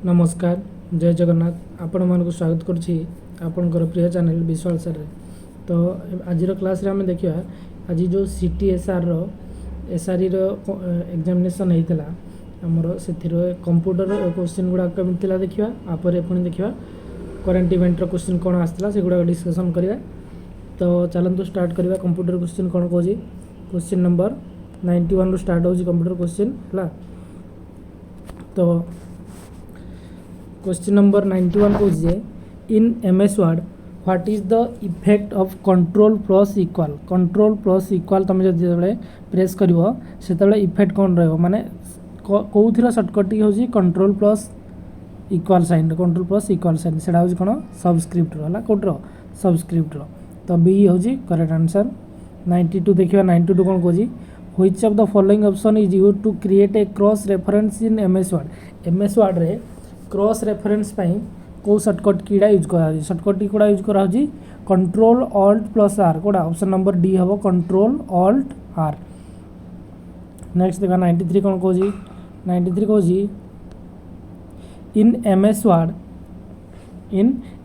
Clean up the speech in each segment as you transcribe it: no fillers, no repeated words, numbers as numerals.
नमस्कार जय जगन्नाथ आपण मानक स्वागत करुच्ची आपणकर प्रिय चैनल विश्वाल सर तो आज क्लास रे हमें देखिए आज जो CTSR रो SRE रो एग्जामिनेशन होता आमर से कंप्यूटर क्वेश्चन गुड़ा कमी देखा आपर पुणी देखा करेन्ट इवेंट रो क्वेश्चन कौन आसला से गुड़ा डिस्कसन करवा। तो चलतु स्टार्ट करवा कंप्यूटर क्वेश्चन कौन कौन क्वेश्चन नंबर 91 रू स्टार्ट हो कंप्यूटर क्वेश्चन है। तो क्वेश्चन नंबर 91 कौन in MS word what is the effect of control plus equal तुम जो प्रेस कर इफेक्ट कौन रहा माने कौन सर्टकट हूँ कंट्रोल प्लस इक्वल साइन से कौन सबस्क्रिप्ट है कौटर सबस्क्रिप्ट तो बी हूँ करेक्ट आंसर। 92 देखिए 92 कौन कौन which of the following option is used to create a cross reference in MS Word रे क्रॉस रेफरेंस कौ सर्टकट कीड़ा यूज करा सर्टकट कूड़ा यूज करा कंट्रोल ऑल्ट प्लस आर कौटा ऑप्शन नंबर डी हम कंट्रोल ऑल्ट आर। नेक्स्ट देखा 93 कौन कौन 93 कौन in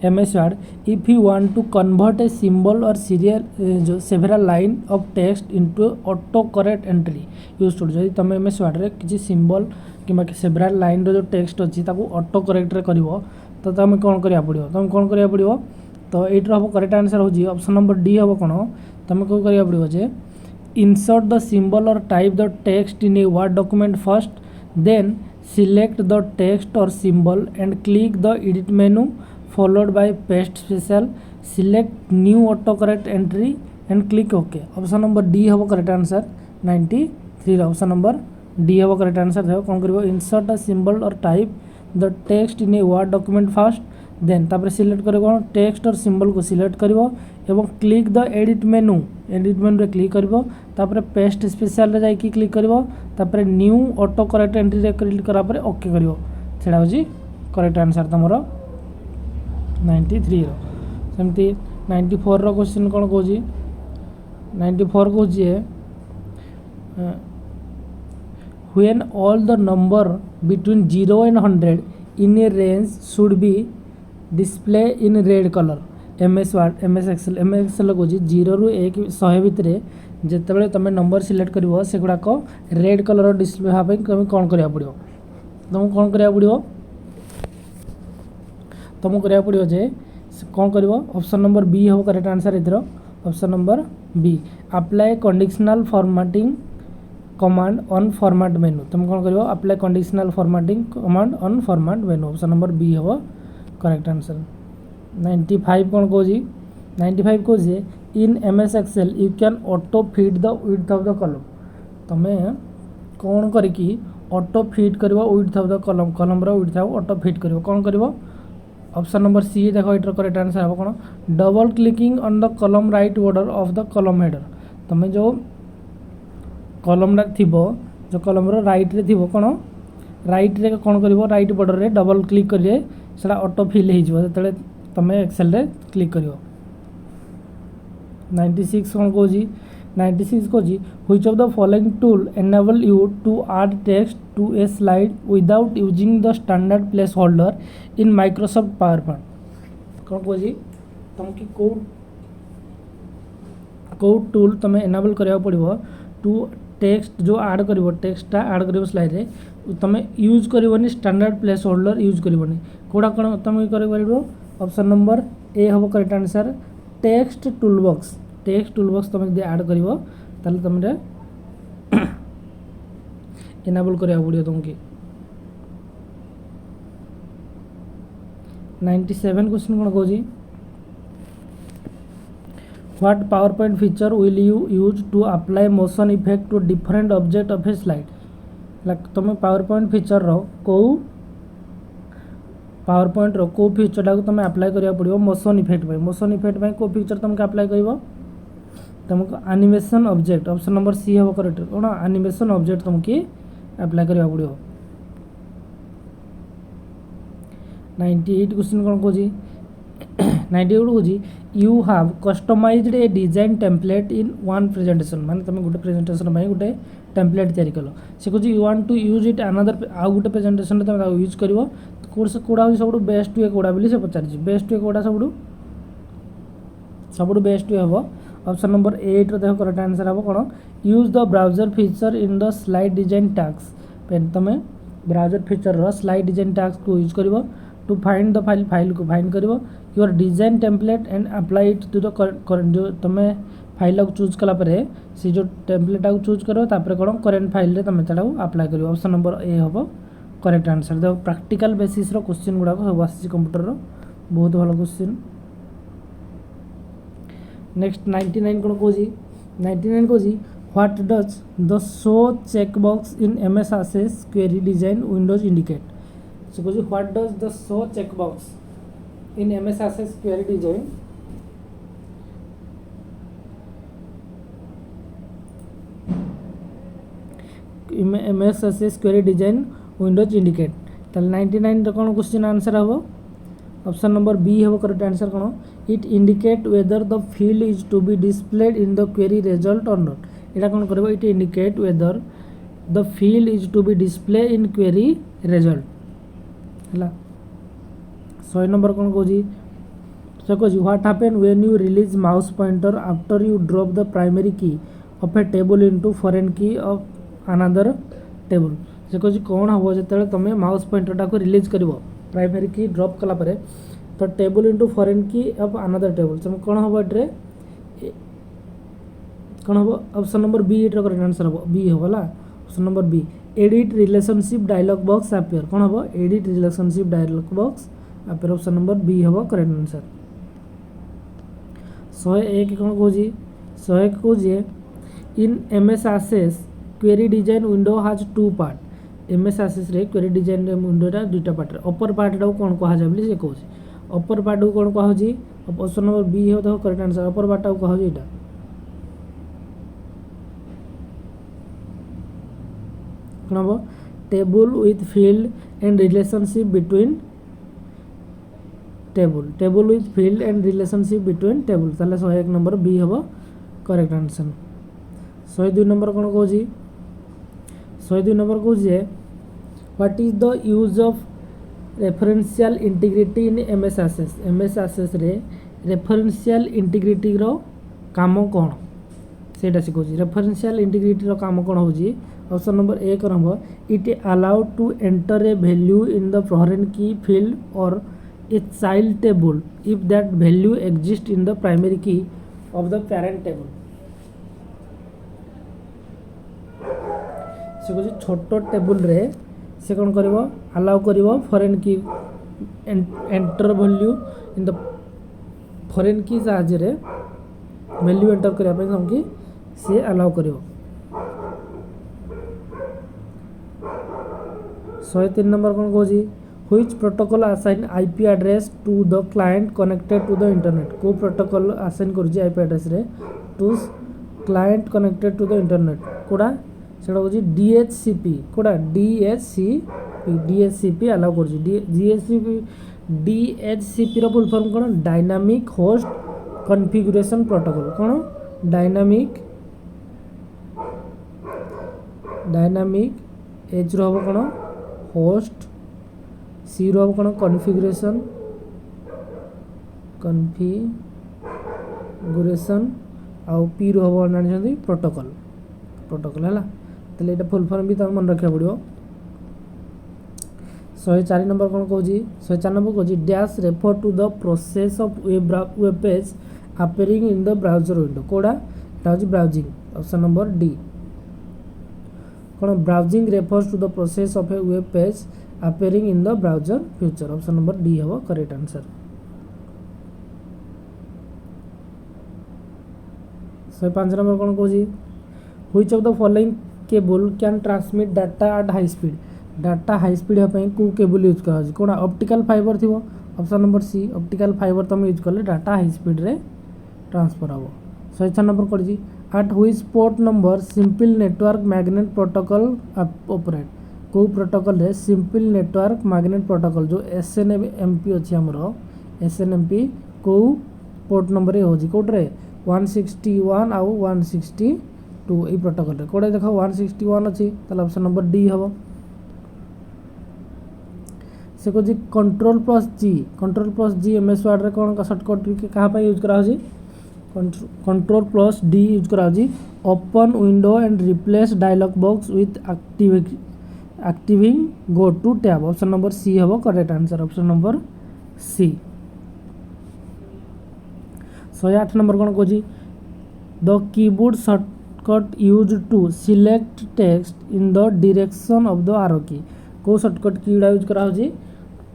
MS Word if you want to convert A symbol और सीरियल जो several line of text into auto correct entry use to जब तुम MS वर्ड रे किसी सिंबल कि सेवेरल लाइन रो जो टेक्स्ट अच्छी ऑटो करेक्ट रे करिवो तो तुम कौन करा पड़ो तो ये हम करेक्ट आंसर हो ऑप्शन नंबर डी हम कौन तुम कौन करा पड़ो जे इंसर्ट द सिंबल और type the text in a Word document first then select the text और symbol and click the edit menu followed by paste special select new auto correct entry and click OK. Option number D हम correct answer 93 option number D हम correct answer देखो कौन कर insert the symbol और type the text in a Word document first then तापर select कर text और symbol को सिलेक्ट कर क्लिक द एडिट मेनू रे क्लिक कर पेस्ट स्पेशल रे जाइए क्लिक कर न्यू ऑटो करेक्ट एंट्री रे क्लिक करा पर ओके करिवो सेटा होजी करेक्ट आंसर तमरो 93 रो। सेमती 94 रो क्वेश्चन कोन कहूजी 94 कहूजी when all the number between 0 and 100 in a range should be display in red color MS Excel को 0 रू 100 भितर जिते तुम नंबर सिलेक्ट कर से गुड़ाक रेड कलर डिस्प्ले हाँपाई तुम कौन करा पड़ो तुमको कौन करा पड़ो तुमको करा पड़ो जे कौन कर ऑप्शन नंबर बी हम करेक्ट आंसर इधर option number B apply conditional formatting command on format menu तुम कौन कर apply conditional formatting command on format menu option number B हम करेक्ट आंसर। 95 कौन कौन 95 कौन in MS Excel you can auto fit the width of the column तुम्हें कौन करके ऑटो फीड कर width of the column width auto fit कर कौन कर ऑप्शन नंबर सी देखो ये करेक्ट आंसर हम कौन डबल क्लिकिंग ऑन द कलम राइट बॉर्डर ऑफ द कलम हेडर तुम्हें जो कलम थीबो जो कलम राइट रे थीबो कौन राइट रे कौन कर राइट बॉर्डर रे डबल क्लिक करिए सेटा ऑटो फिल हो जो तुम एक्सेल रे क्लिक कर 96 कौन कौन 96 कौन which of the following tool enable you to add text to a slide without using the standard placeholder in Microsoft PowerPoint कौन कौन तुमको कौ टूल तुम एनेबल करा पड़ो टू टेक्स्ट जो ऐड कर टेक्सटा ऐड कर स्लाइड रे तुम यूज करनी स्टैंडर्ड प्लेस होल्डर यूज करनी कौटा कौन तुम कर ऑप्शन नंबर ए हम करेक्ट आंसर टेक्स्ट टूलबॉक्स तुम जो ऐड कर तुम एनेबल करा पड़ो तुमको। 97 क्वेश्चन कौन कौन What PowerPoint feature will you use to apply motion effect to different object of a slide तुम PowerPoint feature रो को PowerPoint रो को फीचर टाक तुम अप्लाई करिया पड़ो मोशन इफेक्ट को फीचर तुमको अप्लाई कर तुमको animation object option number C हम करेक्ट कौन एनिमेशन ऑब्जेक्ट तुमको अप्लाई करिया पड़ो। 98 क्वेश्चन कौन कौन 98 कौन you have customized a design template in one presentation माने तुम गोटे प्रेजेंटेशन गोटे टेम्पलेट तैयारी कल से कह you want to use it another आउ गोटे प्रेजेंटेशन तुम यूज कर कौड़ा हूँ सब बेस्ट वे कौड़ा बोली से पचार बेस्ट वे कौड़ा सब बेस्ट वे हम ऑप्शन नंबर 8 देख करेक्ट आंसर हम कौन use the browser feature in the slide design task तुम browser feature slide design task को यूज कर टू फाइंड द फाइल को फाइंड कर your design template and apply it to the जो तुम फाइल को चूज कला से जो टेम्पलेट को चूज कर कौन करेन्ट फाइल तुम अप्लाई कर ऑप्शन नंबर ए हम करेक्ट आंसर देख प्रैक्टिकल बेसिस क्वेश्चन गुड़ाक सब आसी कंप्यूटर बहुत भल क्वेश्चन नेक्स्ट 99 कौन कौन 99 कौन what does the show checkbox in MS Access query design windows indicate so कौन what does the show checkbox in MS Access query design MS Access query design windows indicate ताल 99 कौन question answer हम option number B हम correct answer कौन it indicate whether the field is to be displayed in the query result or not यहाँ कौन कर it indicate whether the field is to be display in query result है 100 number कौन कौन से कह what happen when you release mouse pointer after you drop the primary key of a table into foreign key of another table से कह कौन हम जो तुम माउस पॉइंटर को रिलीज कर प्राइमरी की ड्रॉप कला परे तो table into foreign key of another table तुम कौन हम एट्रे कौन हम option number B एट्र correct answer हम बी हम है option number B edit relationship dialog box appear कौन हम edit relationship dialog box appear option number B हम करेक्ट आंसर 101 कौन कौन 101 कौन in MS Access query design window has two part MS Access रे क्वेरी डिजाइन विंडोटा दुईटा part अपर पार्टा को कौन कह जाए से कौन अपर पार्ट को कौन कह ऑप्शन नंबर बी हो देखो करेक्ट आंसर अपर पार्ट को कह यहाँ कौन हम table with field and relationship between table with field and relationship between table ताले 101 नंबर बी हम करेक्ट आंसर 102 नंबर कौन कह 102 नंबर कह what is the use of referential integrity in MS Access रे रेफरेंशियल इंटीग्रिटी रो काम कौन सेटा शिखो रेफरेंशियल इंटीग्रिटी रो काम कौन हो ऑप्शन नंबर ए हम it allow to enter a value in the foreign key field और a child table if that value exist in the primary key of the parent table से कह छोट table रे से कौन कर अलाउ कर फॉरेन की enter value in the foreign की साहाଯ୍य वैल्यू एंटर करने हमकी से अलाउ कर 103 नंबर कौन कह which protocol assign IP address to the client connected to the internet को प्रोटोकॉल असाइन कर आईपी एड्रेस रे to client connected to the internet कोड़ा से डीएचसीपी कोड़ा डीएचसीपी अलाउ कर डीएचसीपी फुल फॉर्म कौन डायनामिक होस्ट कॉन्फ़िगरेशन प्रोटोकॉल कौन dynamic H रो हम कौन होस्ट सी रो हम कौन कॉन्फ़िगरेशन आउ पी रो हम जानी प्रोटोकॉल है ताले ये फुल फॉर्म भी तुम मन रखा पड़ो 104 नंबर कौन कह 104 नंबर कह dash refer to the process of web page appearing in the browser window कोड़ा ब्राउजिंग ऑप्शन नंबर डी कौन browsing refers to the process of a web page appearing in the browser future option number D हम correct answer 105 number कौन कह which of the following cable can transmit data at high speed हाँपाई को cable use करा कौन optical fibre थी option number सी optical fibre तुम use कले डाटा हाई स्पीड रे ट्रांसफर हम 106 नंबर कर at which port number simple network magnet protocol operate को प्रोटोकॉल रे सिंपल नेटवर्क मैग्नेट प्रोटोकॉल जो एसएनएमपी अच्छी आमर एसएनएमपी को पोर्ट नंबर हो कौटे 161 आउ 162 ये प्रोटोकॉल रे कोड़े देख 161 अच्छी ऑप्शन नंबर डी हम से कौन control plus G M S Word रे कौन का सर्टकट क्या यूज करा कंट्रोल प्लस डी यूज करा open window and replace dialog box with activating go to tab option number C हम correct answer option number C 108 number कौन कह the keyboard shortcut use to select text in the direction of the arrow key को shortcut key use करा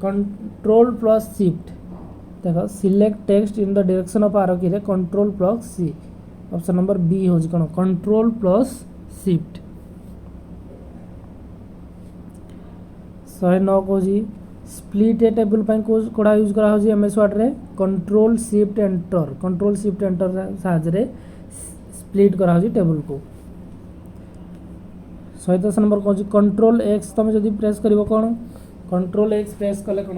control plus shift देखो select text in the direction of arrow key रे control plus C option number B हो कौन control plus shift 109 कह split a table कोड़ा use करा M S Word रे कंट्रोल शिफ्ट एंटर साहाଯ୍य स्प्लिट करा टेबल को 110 नंबर कह कंट्रोल एक्स तुम जब प्रेस कर कौन कंट्रोल एक्स प्रेस कले कौन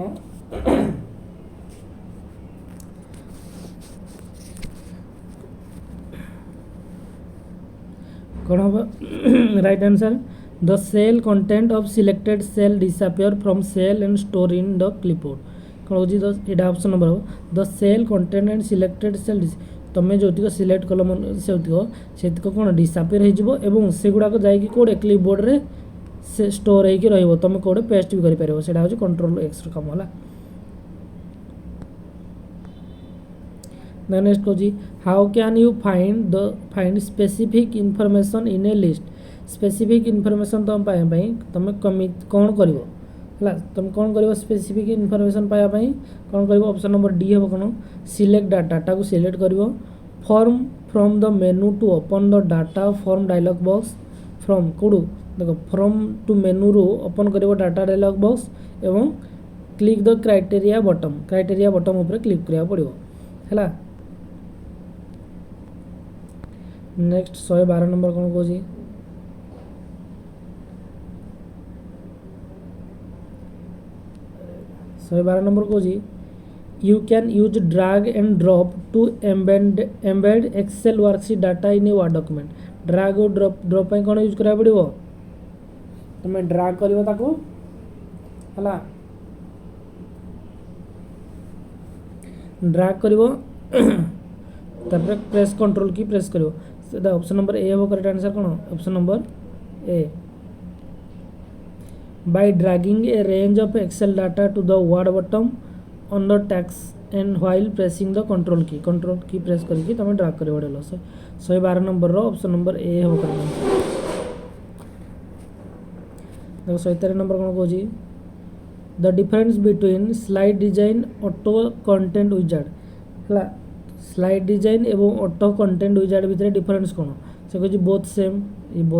कौन हम right answer the cell content of selected cell disappear from cell and store in the clipboard कौन हो यहाँ ऑप्शन नंबर हो the cell content and selected cell तुम्हें जो सिलेक्ट कल से कौन डिसअपियर हो से गुड़ाक जाकि कौटे क्लिपबोर्ड रे से स्टोर होकर रही तुम कौटे पेस्ट भी कर से कंट्रोल एक्स काम है नेक्स्ट कह how can you find specific information in A list specific information तुम पाइबा तुम कौन कर तुम कौन कर स्पेसिफिक इनफॉरमेशन पाइबा कौन कर ऑप्शन नंबर डी हम कौन सिलेक्ट डाटा को सिलेक्ट कर form from the menu to open the data form dialog box from कौटू देख फ्रॉम टू मेनू रू ओपन कर डाटा डायलॉग बॉक्स एवं क्लिक द क्राइटेरिया बटम उपर क्लिक करा पड़ो है नेक्स्ट 112 नंबर कौन कह 112 नंबर कह you can use drag and drop to embed Excel worksheet data in a Word document drag और ड्रॉप कौन यूज करा पड़ो तुम ड्रैग कर ड्रैग कर प्रेस कंट्रोल की प्रेस कर ऑप्शन नंबर ए हम करेक्ट आंसर कौन option number A by dragging a range of excel data to the word bottom on the text and while pressing the control key press करके तुम drag कर 112 number रो option number A हम कर देखो 113 number कौन कह the difference between slide design auto content wizard है स्लाइड डिजाइन एवं ऑटो कंटेंट विजार्ड भितर डिफरेंस कौन से कह बोथ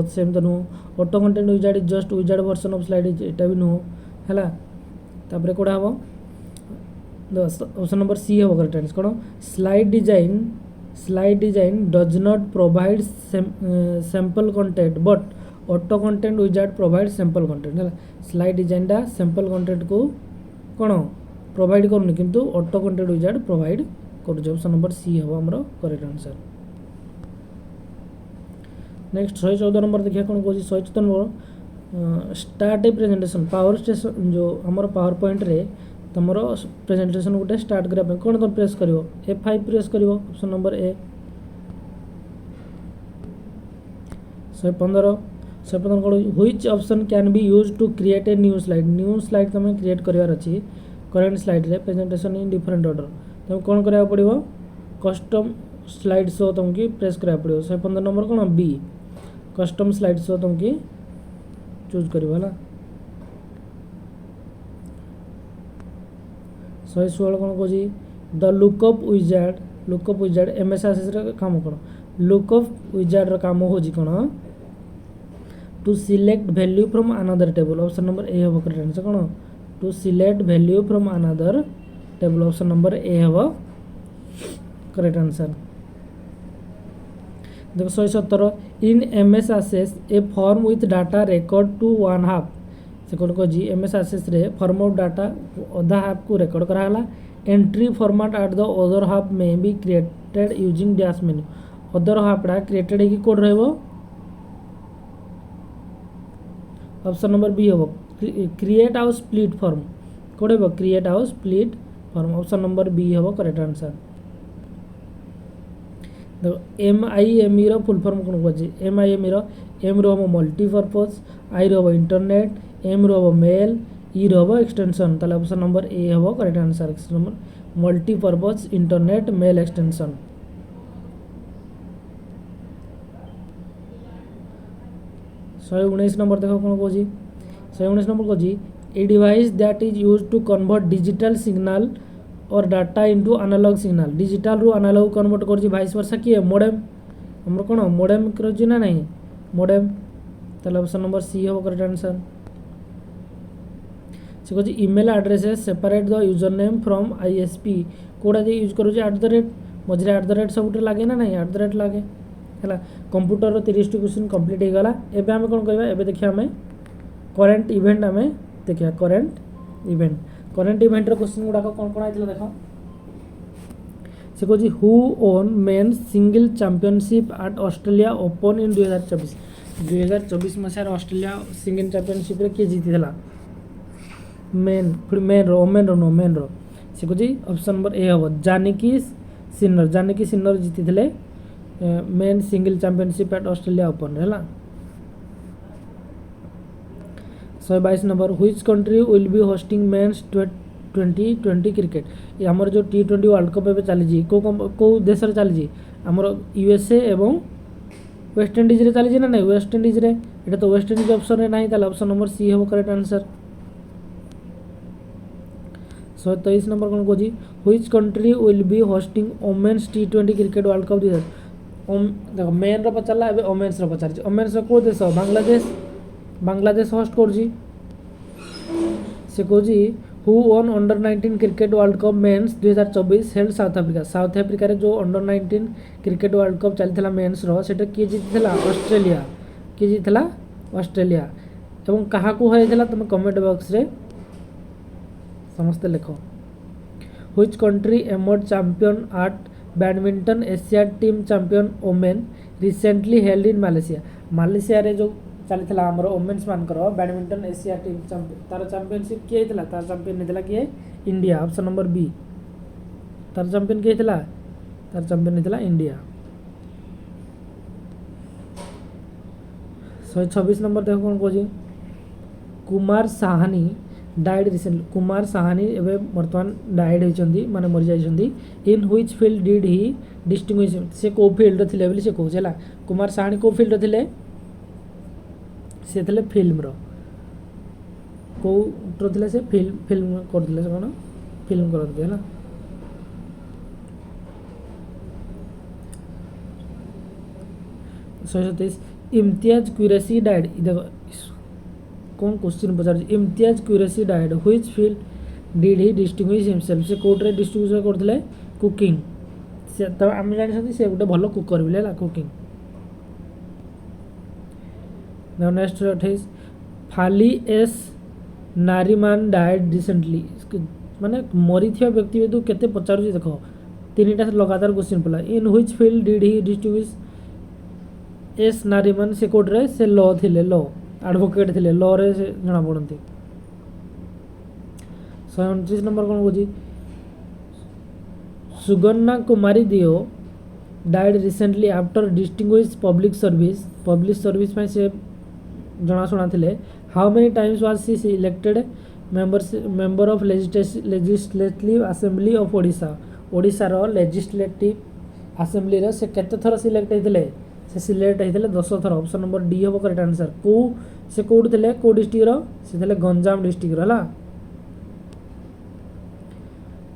सेम तो नुह auto content wizard is just wizard version of slide यहाँ भी नुह है तापर कौड़ा हम ऑप्शन नंबर सी हम करेक्ट आंसर कौन slide design does not provide sample content but auto content wizard provide sample content है स्लाइड डिजाइनटा सैंपल कंटेंट को कौन प्रोवाइड करूनी किंतु ऑटो कंटेंट विजार्ड प्रोवाइड कर ऑप्शन नंबर सी हम आमर करेक्ट आंसर नेक्स्ट 114 नंबर देखिए कौन कह 114 नंबर स्टार्ट ए प्रेजेंटेशन पावर स्टेशन जो आमर पावर पॉइंट रे तुम प्रेजेंटेशन गोटे स्टार्ट करने कौन तुम प्रेस कर F5 प्रेस कर ऑप्शन नंबर ए 115 कौन which option can be use to create a new slide तुम क्रिएट करार अच्छी करेंट स्लाइड रे प्रेजेंटेशन इन डिफरेंट ऑर्डर तुम कौन करा पड़ो कस्टम स्लाइड शो तुमको प्रेस करा पड़ो 115 नंबर कौन बी कस्टम स्लाइड शो तुमको चूज कर 116 कौन कह the lookup wizard MS Access काम कौन लुकअप विजार्ड काम हो कौन to select value from another table option number A हम करेक्ट आंसर कौन to select value from another table option number A हम करेक्ट आंसर देखो 117 in MS Access a form with data record to 1/2 से कौन कह MS Access रे form of data अधा half को रेकॉर्ड कराला entry format at the other half में be created using dash menu other हाफटा क्रिएटेड है कि कोड रहिबो ऑप्शन नंबर बी हम क्रिएट आउ स्प्लिट फॉर्म कौन हम create house split form option number B हम करेक्ट आंसर। देखो MIME रो फुल फॉर्म कौन कहछि MIME रो एम रो हम मल्टीपर्पज आई रो हम इंटरनेट एम रो हम मेल ई रो हम एक्सटेंशन ताले ऑप्शन नंबर ए हम correct answer number multipurpose internet mail extension. 119 number देखो कौन कहछि 119 नंबर कहछि a device that is used to convert digital signal और data into analog signal digital रु एनालॉग कन्वर्ट करछि वाइस वर्सा किए मोडेम हमर कोन मोडेम करछि ना नहीं मोडेम ताले ऑप्शन नंबर सी हो करेक्ट आंसर। से कहछि email addresses separate the user name from ISP कोडा जे यूज करू @ मझरे @ सब लागे ना नहीं @ लागे है कंप्यूटर 30 क्वेश्चन कंप्लीट हो गला। एबे हम कोन करबा एबे देखिया हमें करेंट इवेंट हमें देखिया करेंट इवेंट रो क्वेश्चन गुडा कोन कोन आइतला देखो से कहछि who won men's single championship at Australia Open in 2024 मसिया ऑस्ट्रेलिया सिंगल चैंपियनशिप रे के जीतिला मेन फिर मेन रो से कहछि ऑप्शन नंबर ए हो जानकी सिन्नर जीतिले men single championship at Australia Open है 122 number which country will be hosting men's 2020 cricket ये हमर जो T20 वर्ल्ड कप एबे चली जी को देश रे चली जी हमर USA एवं वेस्ट इंडीज रे चली जी ना नहीं वेस्ट इंडीज रे एटा तो वेस्ट इंडीज ऑप्शन रे नहीं ताले ऑप्शन नंबर सी हो करेक्ट आंसर। 123 नंबर कौन कहछि which country will be hosting women's T20 cricket world cup 2000 देखो मेन रो पचारला एबे वोमेन्स रो पचारछि वोमेन्स रो को देश बांग्लादेश होस्ट करछि से कहछि who won under 19 cricket world cup men's 2024 held South Africa रे जो अंडर 19 क्रिकेट वर्ल्ड कप चलथिला मेंस रो सेटा के जीतिला ऑस्ट्रेलिया एवं कहा को होइथिला तुम कमेंट बॉक्स रे समस्त लिखो which country emerge champion at badminton Asia team champion women recently held in Malaysia रे जो चलथिला हमर वोमेन्स मानकर बैडमिंटन एशिया टीम तार चैंपियनशिप किए हितला तार चैंपियन हितला किए इंडिया ऑप्शन नंबर बी तार चैंपियन किए हितला तार चैंपियन हितला इंडिया। 126 नंबर देखो कौन कहछि कुमार साहानी डाइड रिसेंटली कुमार साहानी एबे वर्तमान डाइड होइचंदी माने मरि जाइचंदी in which field did he distinguish से को फील्ड थिले बोली से कहला कुमार साहानी को फील्ड थिले से थिले फिल्म रो को थिले से फिल्म करथिले से कोन फिल्म करथि हैला। इम्तियाज कुरैशी डाइड देखो कौन question Pachar Imtiaz Qureshi died which field did he distinguish himself से कोर्ट डिस्ट्रीब्यूशन करथिले कुकिंग से त हम जानि छथि से गोटे भलो कुकर बिले ला cooking. Now next 28 Fali S Nariman died recently माने मरी थिया व्यक्ति तो केते पचारु देखो तीनटा लगातार क्वेश्चन पला in which field did he distinguish S Nariman से कोर्ट रे से लॉ थिले लॉ एडवोकेट थिले लॉ रे से जना पड़ती। 129 नंबर कौन कहछि Sugyan Kumari Deo died recently after distinguish public service में से जना शुना थिले how many times was she elected member of legislative assembly of Odisha रो लेजिस्लेटिव असेंबली रो से केते थर सिलेक्ट हेतिले से सिलेक्ट हेतिले 10 थर ऑप्शन नंबर डी हो करेक्ट आंसर। को से कोड थिले को डिस्ट्रिक्ट रो से थिले गंजाम डिस्ट्रिक्ट रो हला।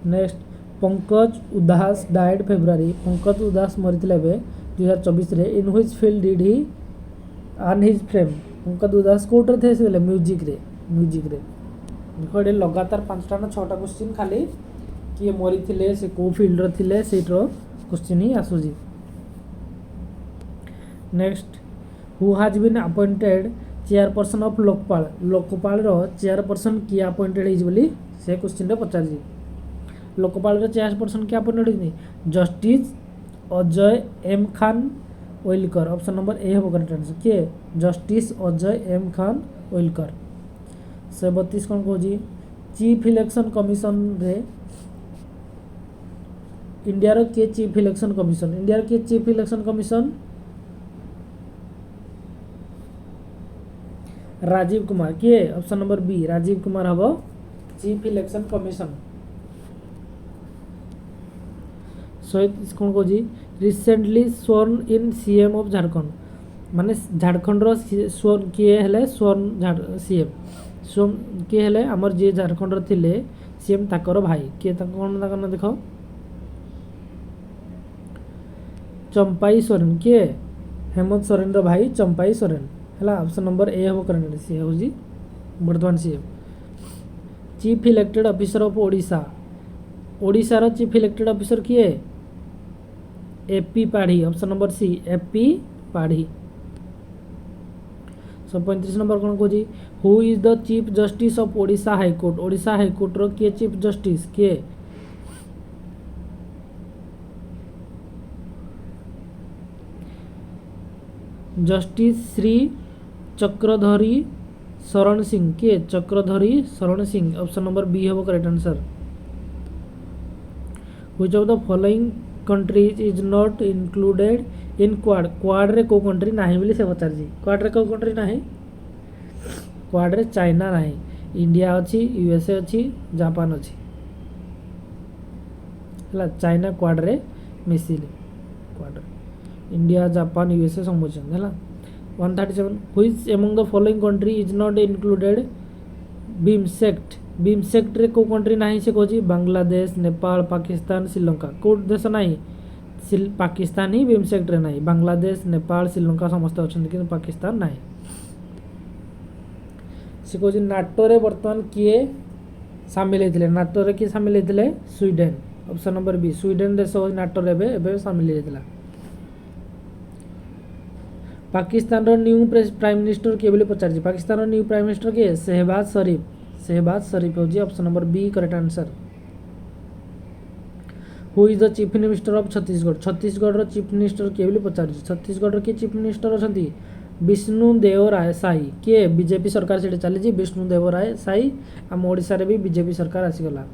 नेक्स्ट पंकज उदास डाइड फेब्रुआरी पंकज उदास मरिथिले बे 2024 रे इन which field did he earn his fame Pankaj उदास कोटर थे से म्यूजिक रे देखो लगातार 5टा ना 6टा क्वेश्चन खाली किए मरिथिले से को फील्ड रो थिले सेट्रो क्वेश्चन ही आसुजी। Next who has been appointed chairperson of Lokpal रो चेयरपर्सन की अपॉइंटेड हिज बोली से क्वेश्चन रे पचार जी लोकपाल रो चेयरपर्सन की अपॉइंटेड हिज justice Ajay M Khanwilkar option number A हो करेक्ट आंसर के जस्टिस अजय एम खान ओइलकर। 132 कौन कहछि चीफ इलेक्शन कमिशन रे इंडिया रो के चीफ इलेक्शन कमिशन इंडिया रो के chief election commission Rajiv Kumar किए option number B Rajiv Kumar हम चीफ इलेक्शन कमिशन। शहीद कौन कौन रिसेंटली स्वर्ण इन सीएम ऑफ झारखंड माने झारखंड रो स्वर्ण किए हेले स्वर्ण सीएम स्वर्ण किए हेले हमर जे झारखंड रो थिले सीएम ताकर भाई किए कौन ताकर ना देखो चंपाई सोरेन किए हेमंत सोरेन रो भाई चंपाई सोरेन है ऑप्शन नंबर ए हम करेक्ट सी हूँ बर्तमान सी chief elected officer of Odisha Odisha रो चीफ इलेक्टेड ऑफिसर किए AP Padhi option number C AP Padhi. 35 number कौन कौन who is the chief justice of Odisha high court रो किए चीफ जस्टिस किए जस्टिस श्री चक्रधरी शरण सिंह किए Chakradhari Sharan Singh option number B हम correct answer. Which of the following countries is not included in Quad रे को कंट्री नाही बोली से पचार क्वाड रे को कंट्री नाही क्वाड रे चाइना नाही इंडिया अच्छी यूएसए अच्छी जापान अच्छी है चाइना क्वाड रे मिसिले क्वाड इंडिया जापान यूएसए समुचन है 137 which among the following country is not included BIMSTEC रे को कंट्री नाही से कहछि बांग्लादेश नेपाल पाकिस्तान श्रीलंका को देश नाही पाकिस्तान ही बिमसेक्ट रे नाही बांग्लादेश नेपाल श्रीलंका समस्त अछन कि पाकिस्तान नाही से कहछि नाटो रे वर्तमान किए शामिल हेतिले नाटो रे किए शामिल हेतिले Sweden option number B Sweden देश नाटो रे एबे शामिल हेतिला। पाकिस्तान रो न्यू प्राइम मिनिस्टर किए बोली पचार पाकिस्तान रो न्यू प्राइम मिनिस्टर किए शहबाज शरीफ हो option number B correct answer. Who is the chief minister of Chhattisgarh रो चीफ मिनिस्टर किए बोली पचार छत्तीसगढ़ के चीफ मिनिस्टर अछंती विष्णु देव राय साई किए बीजेपी सरकार से चली विष्णु देव राय साई आम ओडिशा रे भी बीजेपी सरकार आसीगला।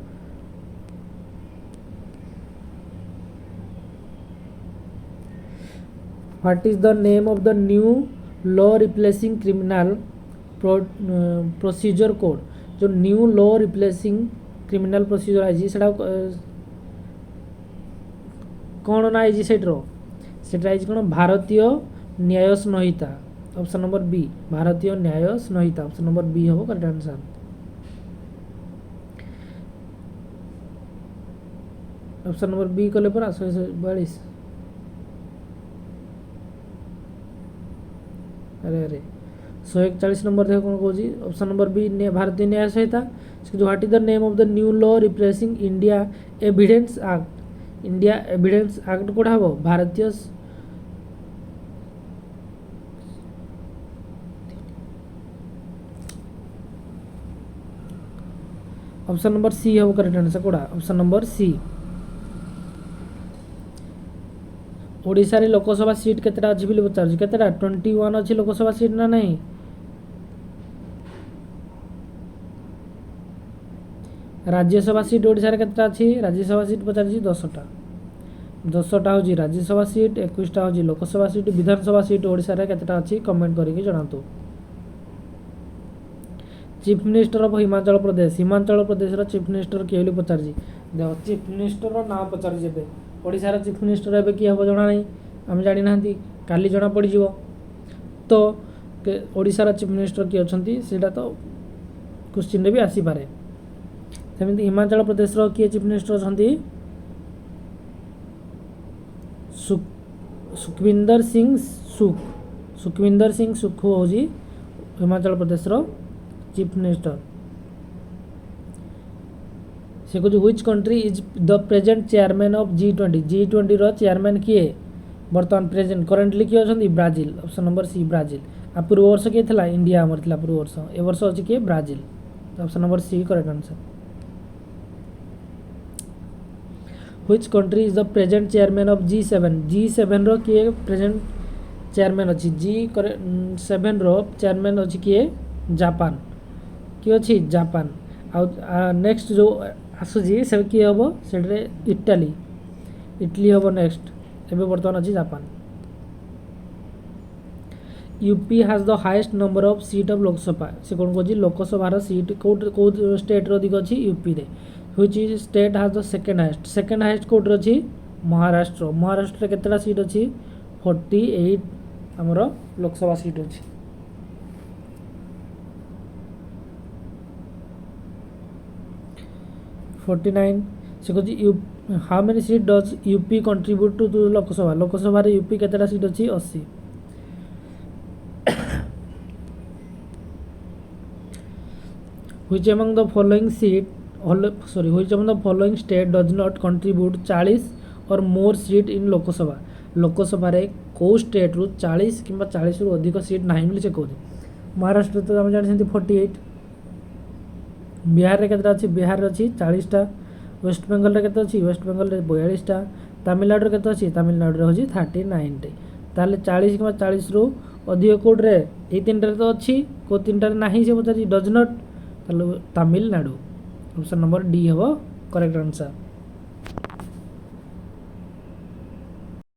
What is the name of the new law replacing criminal procedure code जो new law replacing criminal procedure आई सेटा कौन ना आई सेटा आई कौन भारतीय Nyaya Sanhita option number B Bharatiya Nyaya Sanhita option number B हम correct answer. Option number B कले पर 142 अरे 141 नंबर देखो कौन कौन option number B Bharatiya Nyaya Sanhita जो what is the name of the new law replacing India evidence act कोड़ा हम भारतीय ऑप्शन नंबर सी हम करेक्ट आंसर कोड़ा ऑप्शन नंबर सी। ओडिशा रे लोकसभा सीट केतेटा अछि बिले पचार केतेटा 21 अछि लोकसभा सीट ना नहीं राज्यसभा सीट ओडिशा रे केतेटा अछि राज्यसभा सीट पचार 10टा होजी राज्यसभा सीट 21टा होजी लोकसभा सीट विधानसभा सीट ओडिशा रे केतेटा अछि कमेंट करिके जणातु। Chief minister of Himachal Pradesh रो चीफ मिनिस्टर के बोली पचार देखो चीफ मिनिस्टर रो नाम पचार जेबे ओडिशा रो चीफ मिनिस्टर एबे किए हम जना नहीं आम जानी नांती काली जना पड़ी जीवो तो ओडिशा रो चीफ मिनिस्टर किए अछंती सेटा तो क्वेश्चन रे भी आसी पारे सेमिति हिमाचल प्रदेश रो किए चीफ मिनिस्टर अछंती सुखविंदर सिंह सुख होजी हिमाचल प्रदेश रो चीफ मिनिस्टर से कुछ which country is the present chairman of G20 रो चेयरमैन किए बर्तमान प्रेजेंट करेंटली किए अछंती Brazil option number C Brazil आ पूर्व वर्ष किए थला इंडिया हमर थला पूर्व वर्ष ए वर्ष अछि किए Brazil option number C correct answer. Which country is the present chairman of G7 रो किए प्रेजेंट चेयरमैन अछि G7 रो चेयरमैन अछि किए जापान किए अछि जापान नेक्स्ट जो आसूची से किए हम से इटाली इटली हम नेक्स्ट एवं बर्तमान अच्छी जापान यूपी हाज the highest number of seat of Lok Sabha से कौन कह लोकसभार सीट कौ स्टेट अधिक अच्छी यूपी रे which state has the second highest count अच्छी महाराष्ट्र महाराष्ट्र केतेटा सीट अच्छी 48 आमर लोकसभा सीट अच्छी 49 से कह how many seat does UP contribute to Lok Sabha Lok Sabha UP केतेटा सीट अच्छी 80 which among the following which among the following state does not contribute 40 or more seat in Lok Sabha Lok Sabha रे को स्टेट रु 40 कि 40 रु अधिक सीट नहीं बोली से कहते महाराष्ट्र तो आम जानते 48 बिहार रे केतेटा अछि बिहार रे अछि 40टा वेस्ट बेंगल रे केते अछि वेस्ट बेंगल रे 42टा तमिलनाडु रे केते अछि तमिलनाडु रे होछि 39 टे ताले 40 कि 40 रु अधिक कोड रे ए तीनटा रे तो अछि को तीनटा रे नाही से पचारि does not Tamil Nadu option number D हम करेक्ट आंसर।